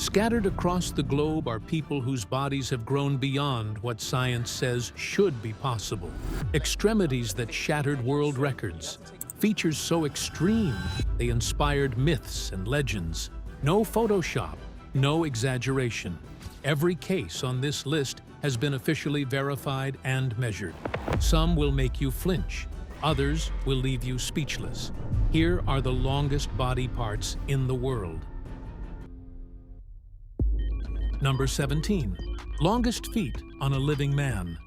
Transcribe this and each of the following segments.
Scattered across the globe are people whose bodies have grown beyond what science says should be possible. Extremities that shattered world records. Features so extreme, they inspired myths and legends. No Photoshop, no exaggeration. Every case on this list has been officially verified and measured. Some will make you flinch, others will leave you speechless. Here are the longest body parts in the world. Number 17. Longest feet on a living man.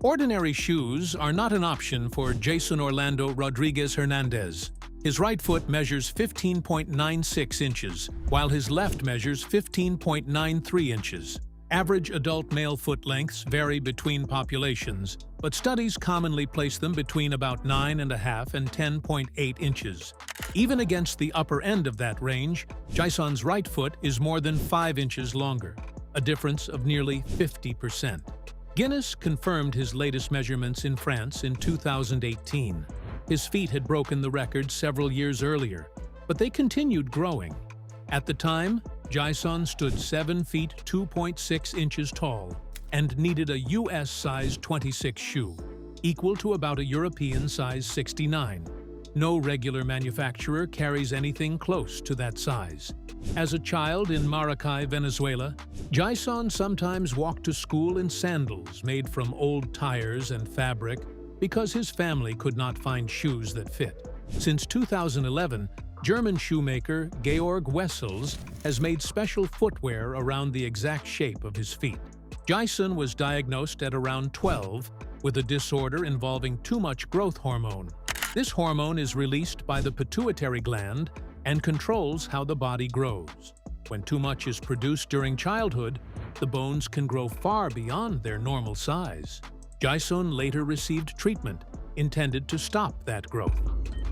Ordinary shoes are not an option for Jason Orlando Rodriguez Hernandez. His right foot measures 15.96 inches, while his left measures 15.93 inches. Average adult male foot lengths vary between populations, but studies commonly place them between about 9.5 and 10.8 inches. Even against the upper end of that range, Jason's right foot is more than 5 inches longer, a difference of nearly 50%. Guinness confirmed his latest measurements in France in 2018. His feet had broken the record several years earlier, but they continued growing. At the time, Jason stood 7 feet 2.6 inches tall and needed a US size 26 shoe, equal to about a European size 69. No regular manufacturer carries anything close to that size. As a child in Maracay, Venezuela, Jason sometimes walked to school in sandals made from old tires and fabric because his family could not find shoes that fit. Since 2011, German shoemaker Georg Wessels has made special footwear around the exact shape of his feet. Jason was diagnosed at around 12 with a disorder involving too much growth hormone. This hormone is released by the pituitary gland and controls how the body grows. When too much is produced during childhood, the bones can grow far beyond their normal size. Jason later received treatment intended to stop that growth.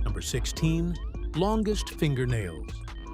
Number 16. Longest fingernails.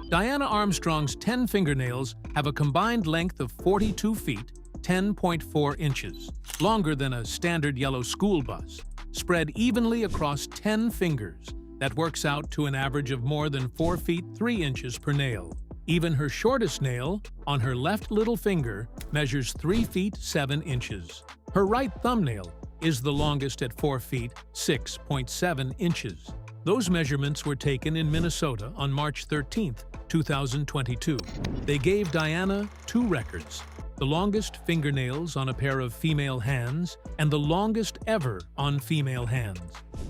Diana Armstrong's 10 fingernails have a combined length of 42 feet, 10.4 inches, longer than a standard yellow school bus, spread evenly across 10 fingers. That works out to an average of more than 4 feet 3 inches per nail. Even her shortest nail, on her left little finger, measures 3 feet 7 inches. Her right thumbnail is the longest at 4 feet 6.7 inches. Those measurements were taken in Minnesota on March 13, 2022. They gave Diana 2 records: the longest fingernails on a pair of female hands and the longest ever on female hands.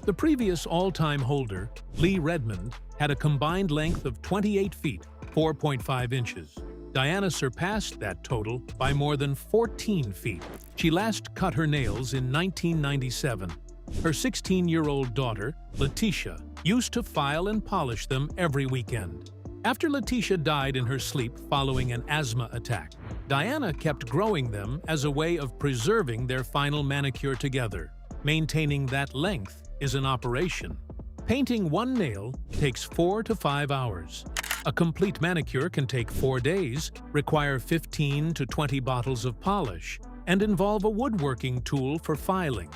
The previous all-time holder, Lee Redmond, had a combined length of 28 feet, 4.5 inches. Diana surpassed that total by more than 14 feet. She last cut her nails in 1997. Her 16-year-old daughter, Letitia, used to file and polish them every weekend. After Letitia died in her sleep following an asthma attack, Diana kept growing them as a way of preserving their final manicure together. Maintaining that length is an operation. Painting one nail takes 4 to 5 hours. A complete manicure can take 4 days, require 15 to 20 bottles of polish, and involve a woodworking tool for filing.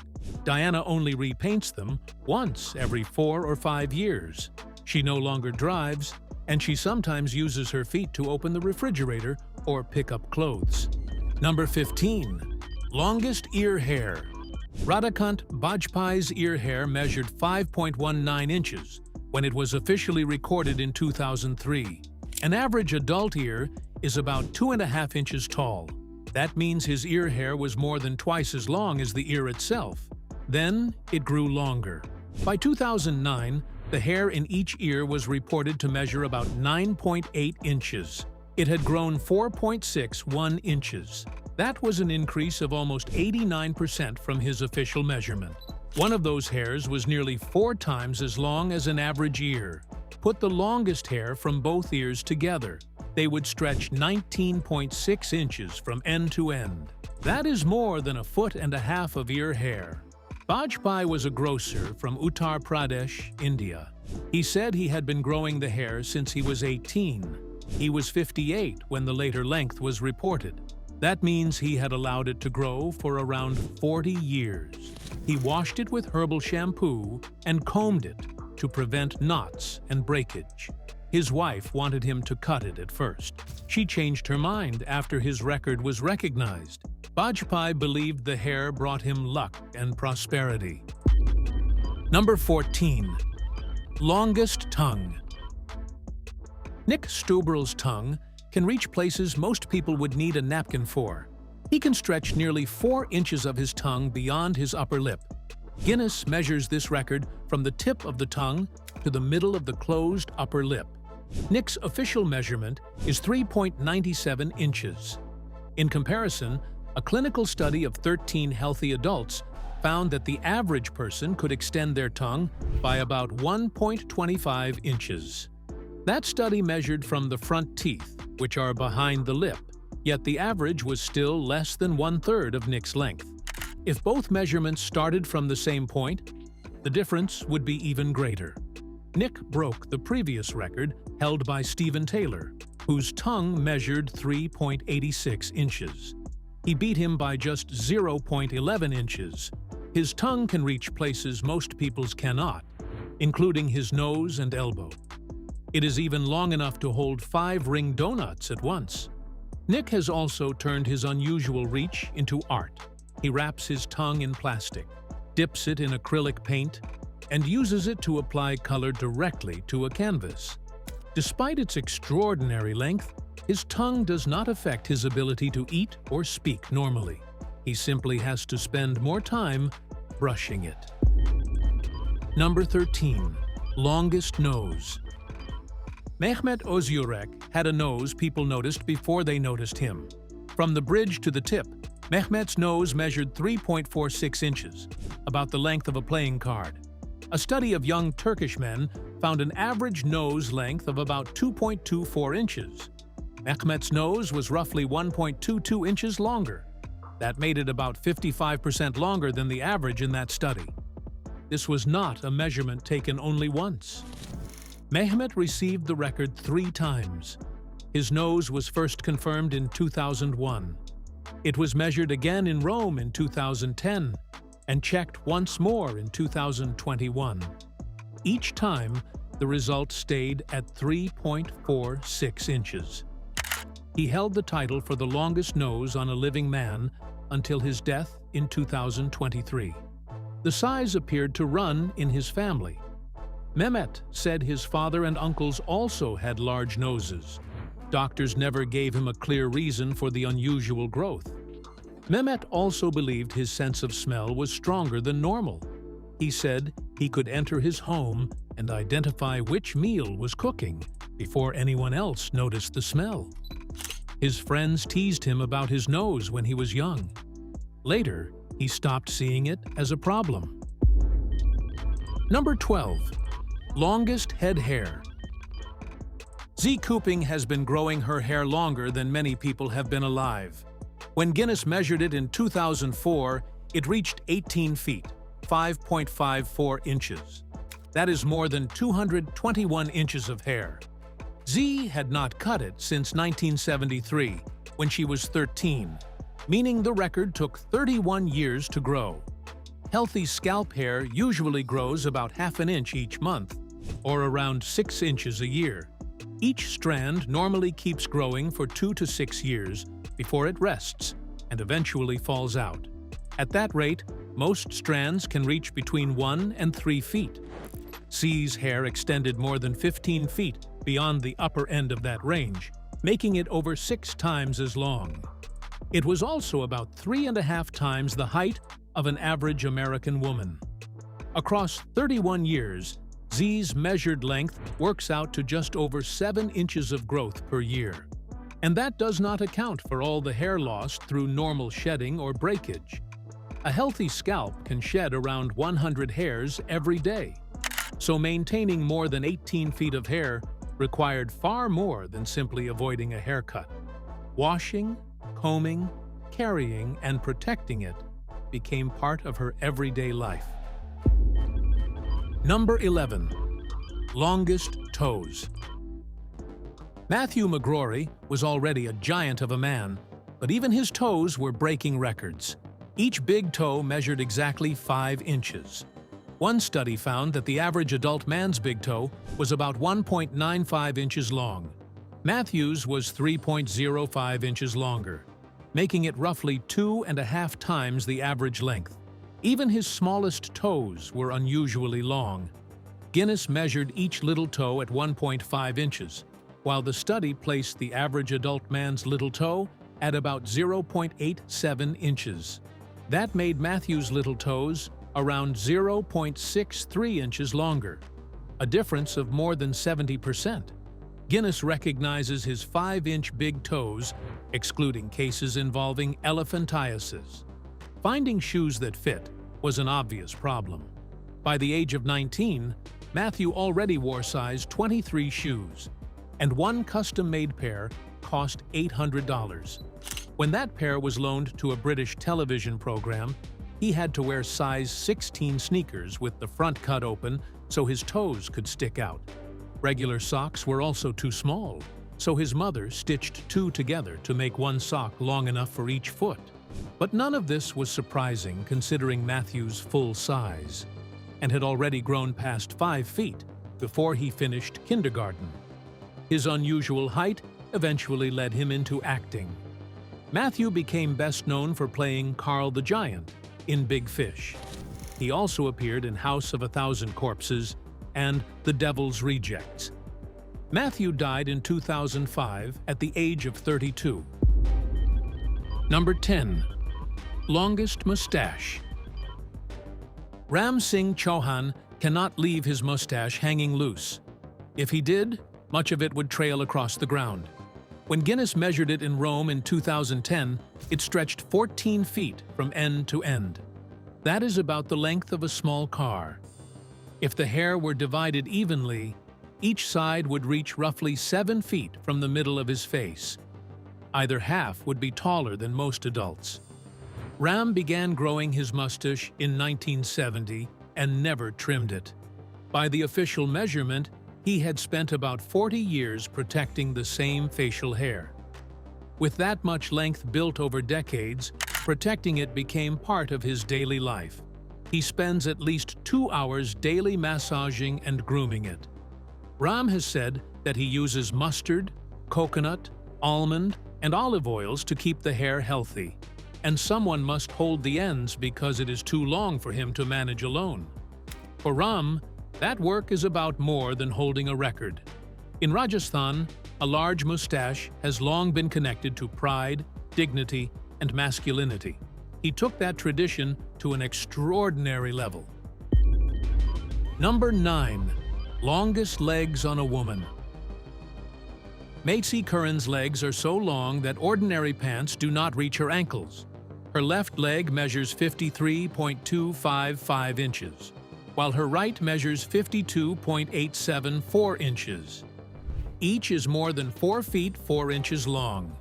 Diana only repaints them once every 4 or 5 years. She no longer drives, and she sometimes uses her feet to open the refrigerator or pick up clothes. Number 15. Longest ear hair. Radhakant Bajpayee's ear hair measured 5.19 inches when it was officially recorded in 2003. An average adult ear is about 2.5 inches tall. That means his ear hair was more than twice as long as the ear itself. Then it grew longer. By 2009, the hair in each ear was reported to measure about 9.8 inches. It had grown 4.61 inches. That was an increase of almost 89% from his official measurement. One of those hairs was nearly 4 times as long as an average ear. Put the longest hair from both ears together. They would stretch 19.6 inches from end to end. That is more than 1.5 feet of ear hair. Bajpayee was a grocer from Uttar Pradesh, India. He said he had been growing the hair since he was 18. He was 58 when the later length was reported. That means he had allowed it to grow for around 40 years. He washed it with herbal shampoo and combed it to prevent knots and breakage. His wife wanted him to cut it at first. She changed her mind after his record was recognized. Bajpai believed the hair brought him luck and prosperity. Number 14. Longest tongue. Nick Stuberl's tongue can reach places most people would need a napkin for. He can stretch nearly 4 inches of his tongue beyond his upper lip. Guinness measures this record from the tip of the tongue to the middle of the closed upper lip. Nick's official measurement is 3.97 inches. In comparison, a clinical study of 13 healthy adults found that the average person could extend their tongue by about 1.25 inches. That study measured from the front teeth, which are behind the lip, yet the average was still less than 1/3 of Nick's length. If both measurements started from the same point, the difference would be even greater. Nick broke the previous record held by Stephen Taylor, whose tongue measured 3.86 inches. He beat him by just 0.11 inches. His tongue can reach places most people's cannot, including his nose and elbow. It is even long enough to hold 5 ring donuts at once. Nick has also turned his unusual reach into art. He wraps his tongue in plastic, dips it in acrylic paint, and uses it to apply color directly to a canvas. Despite its extraordinary length, his tongue does not affect his ability to eat or speak normally. He simply has to spend more time brushing it. Number 13. Longest nose. Mehmet Özürek had a nose people noticed before they noticed him. From the bridge to the tip, Mehmet's nose measured 3.46 inches, about the length of a playing card. A study of young Turkish men found an average nose length of about 2.24 inches. Mehmet's nose was roughly 1.22 inches longer. That made it about 55% longer than the average in that study. This was not a measurement taken only once. Mehmet received the record 3 times. His nose was first confirmed in 2001. It was measured again in Rome in 2010 and checked once more in 2021. Each time, the result stayed at 3.46 inches. He held the title for the longest nose on a living man until his death in 2023. The size appeared to run in his family. Mehmet said his father and uncles also had large noses. Doctors never gave him a clear reason for the unusual growth. Mehmet also believed his sense of smell was stronger than normal. He said he could enter his home and identify which meal was cooking before anyone else noticed the smell. His friends teased him about his nose when he was young. Later, he stopped seeing it as a problem. Number 12. Longest head hair. Z. Cooping has been growing her hair longer than many people have been alive. When Guinness measured it in 2004, it reached 18 feet, 5.54 inches. That is more than 221 inches of hair. Z had not cut it since 1973, when she was 13, meaning the record took 31 years to grow. Healthy scalp hair usually grows about half an inch each month, or around 6 inches a year. Each strand normally keeps growing for 2 to 6 years before it rests and eventually falls out. At that rate, most strands can reach between 1 and 3 feet. C's hair extended more than 15 feet beyond the upper end of that range, making it over 6 times as long. It was also about 3.5 times the height of an average American woman. Across 31 years, Z's measured length works out to just over 7 inches of growth per year. And that does not account for all the hair lost through normal shedding or breakage. A healthy scalp can shed around 100 hairs every day. So maintaining more than 18 feet of hair required far more than simply avoiding a haircut. Washing, combing, carrying, and protecting it became part of her everyday life. Number 11. Longest toes. Matthew McGrory was already a giant of a man, but even his toes were breaking records. Each big toe measured exactly 5 inches. One study found that the average adult man's big toe was about 1.95 inches long. Matthew's was 3.05 inches longer, making it roughly 2.5 times the average length. Even his smallest toes were unusually long. Guinness measured each little toe at 1.5 inches, while the study placed the average adult man's little toe at about 0.87 inches. That made Matthew's little toes around 0.63 inches longer, a difference of more than 70%. Guinness recognizes his 5-inch big toes, excluding cases involving elephantiasis. Finding shoes that fit was an obvious problem. By the age of 19, Matthew already wore size 23 shoes, and one custom-made pair cost $800. When that pair was loaned to a British television program, he had to wear size 16 sneakers with the front cut open so his toes could stick out. Regular socks were also too small, so his mother stitched two together to make one sock long enough for each foot. But none of this was surprising considering Matthew's full size, and had already grown past 5 feet before he finished kindergarten. His unusual height eventually led him into acting. Matthew became best known for playing Carl the Giant in Big Fish. He also appeared in House of a Thousand Corpses and The Devil's Rejects. Matthew died in 2005 at the age of 32. Number 10. Longest mustache. Ram Singh Chauhan cannot leave his mustache hanging loose. If he did, much of it would trail across the ground. When Guinness measured it in Rome in 2010, it stretched 14 feet from end to end. That is about the length of a small car. If the hair were divided evenly, each side would reach roughly 7 feet from the middle of his face. Either half would be taller than most adults. Ram began growing his mustache in 1970 and never trimmed it. By the official measurement, he had spent about 40 years protecting the same facial hair. With that much length built over decades, protecting it became part of his daily life. He spends at least 2 hours daily massaging and grooming it. Ram has said that he uses mustard, coconut, almond, and olive oils to keep the hair healthy, and someone must hold the ends because it is too long for him to manage alone. For Ram, that work is about more than holding a record. In Rajasthan, a large mustache has long been connected to pride, dignity, and masculinity. He took that tradition to an extraordinary level. Number 9. Longest legs on a woman. Maitse Curran's legs are so long that ordinary pants do not reach her ankles. Her left leg measures 53.255 inches, while her right measures 52.874 inches. Each is more than 4 feet 4 inches long.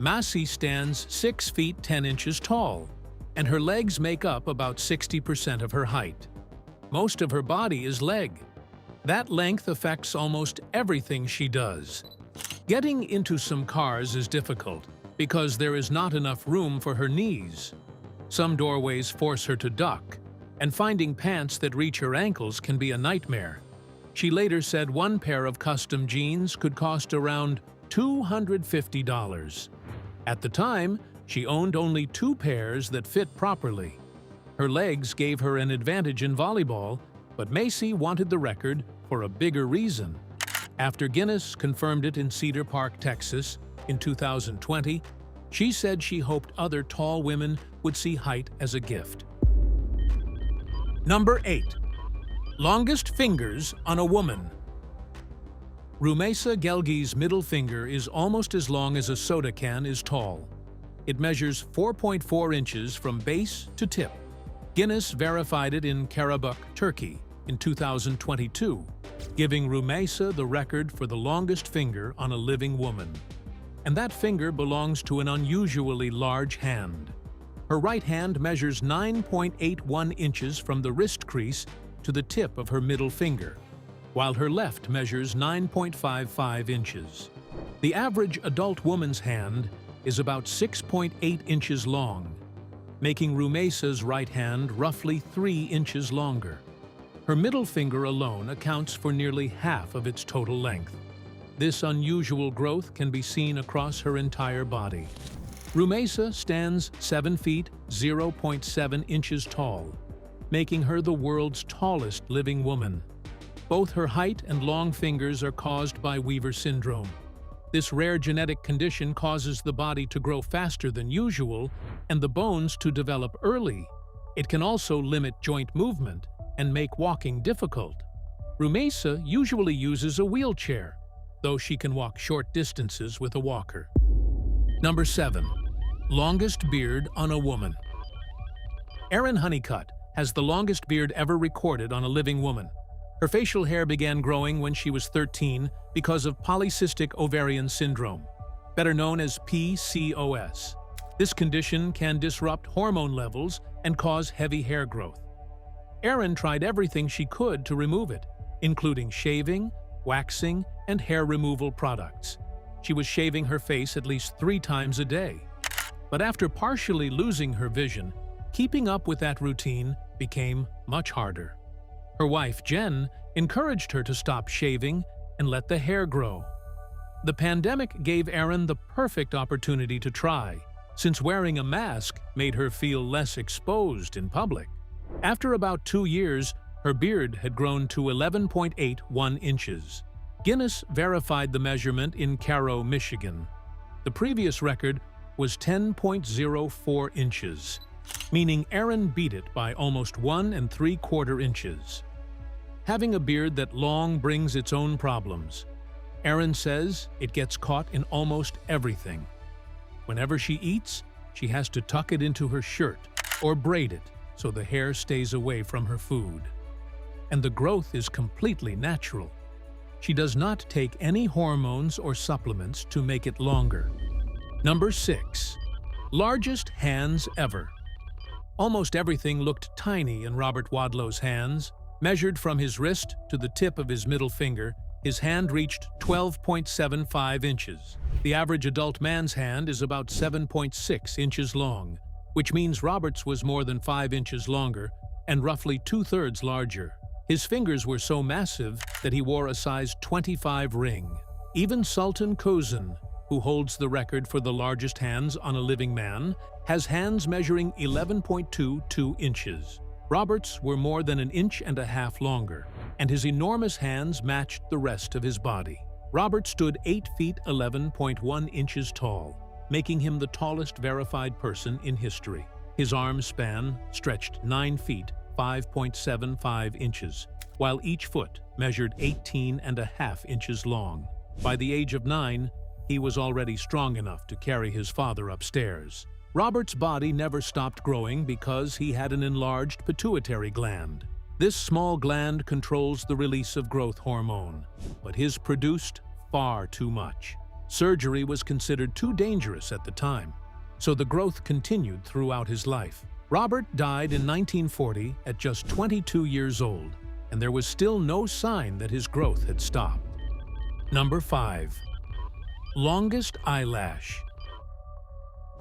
Maitse stands 6 feet 10 inches tall, and her legs make up about 60% of her height. Most of her body is leg. That length affects almost everything she does. Getting into some cars is difficult because there is not enough room for her knees. Some doorways force her to duck, and finding pants that reach her ankles can be a nightmare. She later said one pair of custom jeans could cost around $250. At the time, she owned only 2 pairs that fit properly. Her legs gave her an advantage in volleyball, but Maitse wanted the record for a bigger reason. After Guinness confirmed it in Cedar Park, Texas, in 2020, she said she hoped other tall women would see height as a gift. Number 8. Longest fingers on a woman. Rumeysa Gelgi's middle finger is almost as long as a soda can is tall. It measures 4.4 inches from base to tip. Guinness verified it in Karabakh, Turkey, in 2022, giving Rumeysa the record for the longest finger on a living woman. And that finger belongs to an unusually large hand. Her right hand measures 9.81 inches from the wrist crease to the tip of her middle finger, while her left measures 9.55 inches. The average adult woman's hand is about 6.8 inches long, making Rumeysa's right hand roughly 3 inches longer. Her middle finger alone accounts for nearly half of its total length. This unusual growth can be seen across her entire body. Rumeysa stands 7 feet 0.7 inches tall, making her the world's tallest living woman. Both her height and long fingers are caused by Weaver syndrome. This rare genetic condition causes the body to grow faster than usual and the bones to develop early. It can also limit joint movement and make walking difficult. Rumeysa usually uses a wheelchair, though she can walk short distances with a walker. Number 7. Longest beard on a woman. Erin Honeycutt has the longest beard ever recorded on a living woman. Her facial hair began growing when she was 13 because of polycystic ovarian syndrome, better known as PCOS. This condition can disrupt hormone levels and cause heavy hair growth. Erin tried everything she could to remove it, including shaving, waxing, and hair removal products. She was shaving her face at least 3 times a day. But after partially losing her vision, keeping up with that routine became much harder. Her wife, Jen, encouraged her to stop shaving and let the hair grow. The pandemic gave Erin the perfect opportunity to try, since wearing a mask made her feel less exposed in public. After about 2 years, her beard had grown to 11.81 inches. Guinness verified the measurement in Cairo, Michigan. The previous record was 10.04 inches, meaning Erin beat it by almost 1 3/4 inches. Having a beard that long brings its own problems. Erin says it gets caught in almost everything. Whenever she eats, she has to tuck it into her shirt or braid it so the hair stays away from her food. And the growth is completely natural. She does not take any hormones or supplements to make it longer. Number 6. Largest hands ever. Almost everything looked tiny in Robert Wadlow's hands. Measured from his wrist to the tip of his middle finger, his hand reached 12.75 inches. The average adult man's hand is about 7.6 inches long, which means Robert's was more than 5 inches longer and roughly 2/3 larger. His fingers were so massive that he wore a size 25 ring. Even Sultan Kozan, who holds the record for the largest hands on a living man, has hands measuring 11.22 inches. Robert's were more than 1.5 inches longer, and his enormous hands matched the rest of his body. Robert stood 8 feet 11.1 inches tall, making him the tallest verified person in history. His arm span stretched 9 feet 5.75 inches, while each foot measured 18.5 inches long. By the age of 9, he was already strong enough to carry his father upstairs. Robert's body never stopped growing because he had an enlarged pituitary gland. This small gland controls the release of growth hormone, but his produced far too much. Surgery was considered too dangerous at the time, so the growth continued throughout his life. Robert died in 1940 at just 22 years old, and there was still no sign that his growth had stopped. Number 5. Longest eyelash.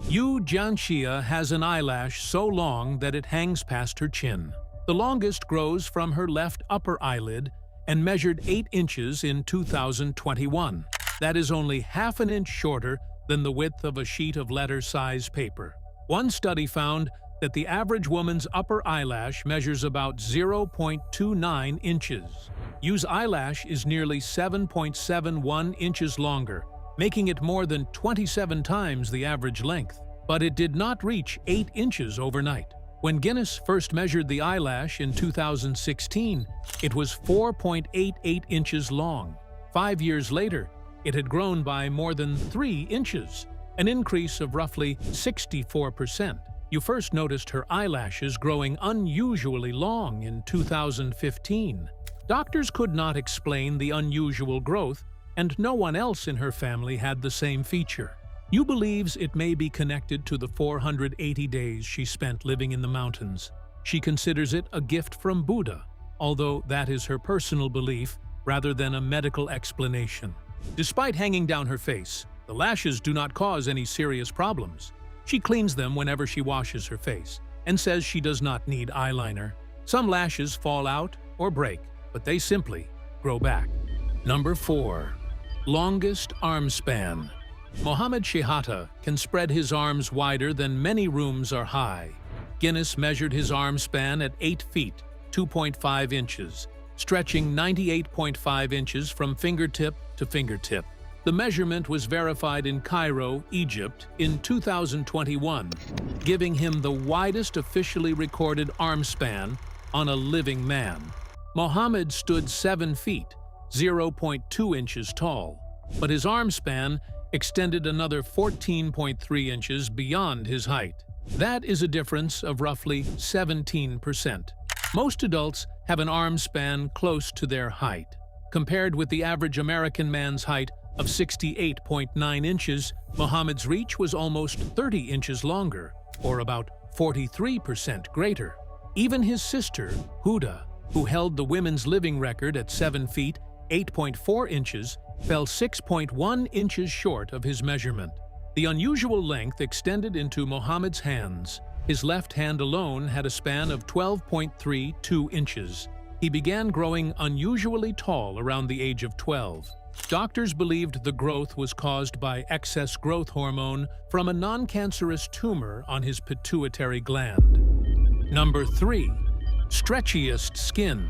Yu Jianxia has an eyelash so long that it hangs past her chin. The longest grows from her left upper eyelid and measured 8 inches in 2021. That is only half an inch shorter than the width of a sheet of letter-size paper. One study found that the average woman's upper eyelash measures about 0.29 inches. Yu's eyelash is nearly 7.71 inches longer, making it more than 27 times the average length. But it did not reach 8 inches overnight. When Guinness first measured the eyelash in 2016, it was 4.88 inches long. 5 years later, it had grown by more than 3 inches, an increase of roughly 64%. You first noticed her eyelashes growing unusually long in 2015. Doctors could not explain the unusual growth, and no one else in her family had the same feature. Yu believes it may be connected to the 480 days she spent living in the mountains. She considers it a gift from Buddha, although that is her personal belief rather than a medical explanation. Despite hanging down her face, the lashes do not cause any serious problems. She cleans them whenever she washes her face and says she does not need eyeliner. Some lashes fall out or break, but they simply grow back. Number 4. Longest arm span. Mohammed Shehata can spread his arms wider than many rooms are high. Guinness measured his arm span at 8 feet, 2.5 inches, stretching 98.5 inches from fingertip to fingertip. The measurement was verified in Cairo, Egypt, in 2021, giving him the widest officially recorded arm span on a living man. Mohammed stood 7 feet, 0.2 inches tall, but his arm span extended another 14.3 inches beyond his height. That is a difference of roughly 17%. Most adults have an arm span close to their height. Compared with the average American man's height of 68.9 inches, Mohammed's reach was almost 30 inches longer, or about 43% greater. Even his sister, Huda, who held the women's living record at 7 feet, 8.4 inches, fell 6.1 inches short of his measurement. The unusual length extended into Mohammed's hands. His left hand alone had a span of 12.32 inches. He began growing unusually tall around the age of 12. Doctors believed the growth was caused by excess growth hormone from a non-cancerous tumor on his pituitary gland. Number 3. Stretchiest skin.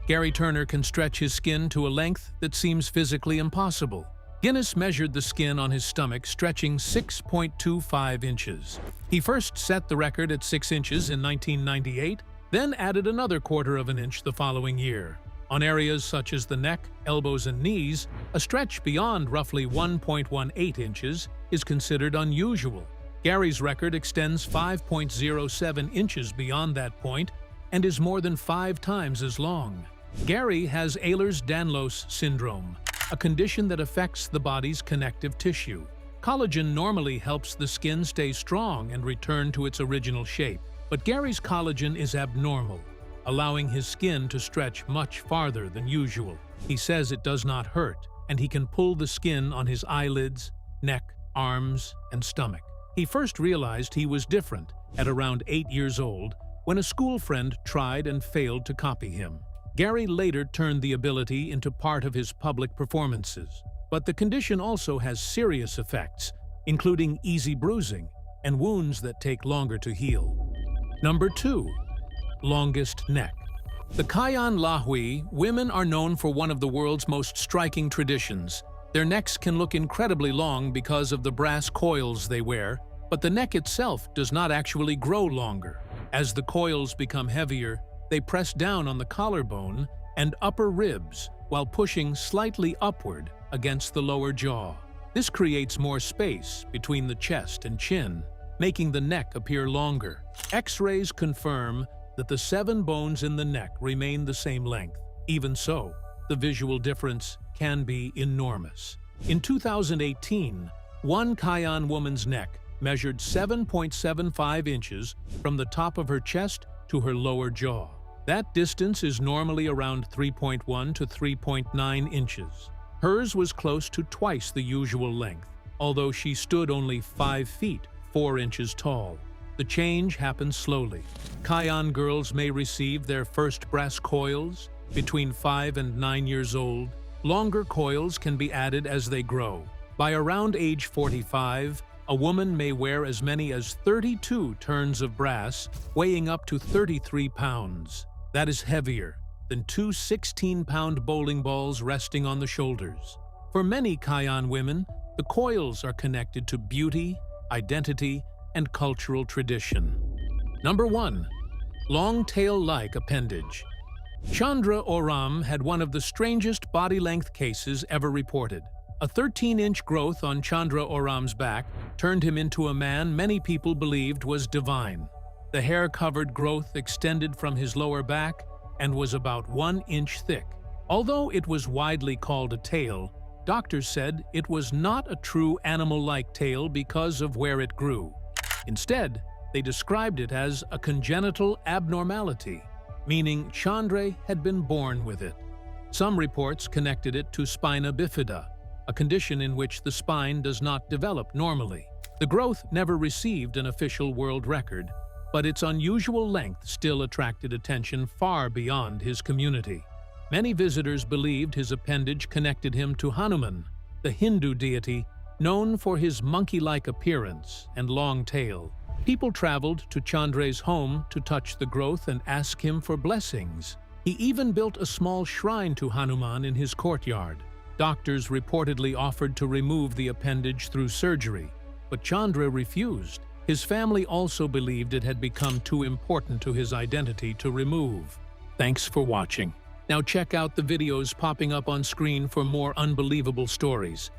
Gary Turner can stretch his skin to a length that seems physically impossible. Guinness measured the skin on his stomach, stretching 6.25 inches. He first set the record at 6 inches in 1998, then added another quarter of an inch the following year. On areas such as the neck, elbows, and knees, a stretch beyond roughly 1.18 inches is considered unusual. Gary's record extends 5.07 inches beyond that point and is more than 5 times as long. Gary has Ehlers-Danlos syndrome, a condition that affects the body's connective tissue. Collagen normally helps the skin stay strong and return to its original shape, but Gary's collagen is abnormal, allowing his skin to stretch much farther than usual. He says it does not hurt, and he can pull the skin on his eyelids, neck, arms, and stomach. He first realized he was different at around 8 years old when a school friend tried and failed to copy him. Gary later turned the ability into part of his public performances, but the condition also has serious effects, including easy bruising and wounds that take longer to heal. Number 2. Longest neck. The Kayan Lahwi women are known for one of the world's most striking traditions. Their necks can look incredibly long because of the brass coils they wear, but the neck itself does not actually grow longer. As the coils become heavier, they press down on the collarbone and upper ribs while pushing slightly upward against the lower jaw. This creates more space between the chest and chin, making the neck appear longer. X-rays confirm that the 7 bones in the neck remain the same length. Even so, the visual difference can be enormous. In 2018, one Kayan woman's neck measured 7.75 inches from the top of her chest to her lower jaw. That distance is normally around 3.1 to 3.9 inches. Hers was close to twice the usual length, although she stood only 5 feet, 4 inches tall. The change happens slowly. Kayan girls may receive their first brass coils between 5 and 9 years old. Longer coils can be added as they grow. By around age 45, a woman may wear as many as 32 turns of brass, weighing up to 33 pounds. That is heavier than 2 16-pound bowling balls resting on the shoulders. For many Kayan women, the coils are connected to beauty, identity, and cultural tradition. Number 1. Long tail-like appendage. Chandra Oram had one of the strangest body length cases ever reported. A 13-inch growth on Chandra Oram's back turned him into a man many people believed was divine. The hair-covered growth extended from his lower back and was about 1 inch thick. Although it was widely called a tail, doctors said it was not a true animal-like tail because of where it grew. Instead, they described it as a congenital abnormality, meaning Chandra had been born with it. Some reports connected it to spina bifida, a condition in which the spine does not develop normally. The growth never received an official world record, but its unusual length still attracted attention far beyond his community. Many visitors believed his appendage connected him to Hanuman, the Hindu deity known for his monkey-like appearance and long tail. People traveled to Chandra's home to touch the growth and ask him for blessings. He even built a small shrine to Hanuman in his courtyard. Doctors reportedly offered to remove the appendage through surgery, but Chandra refused. His family also believed it had become too important to his identity to remove. Thanks for watching. Now check out the videos popping up on screen for more unbelievable stories.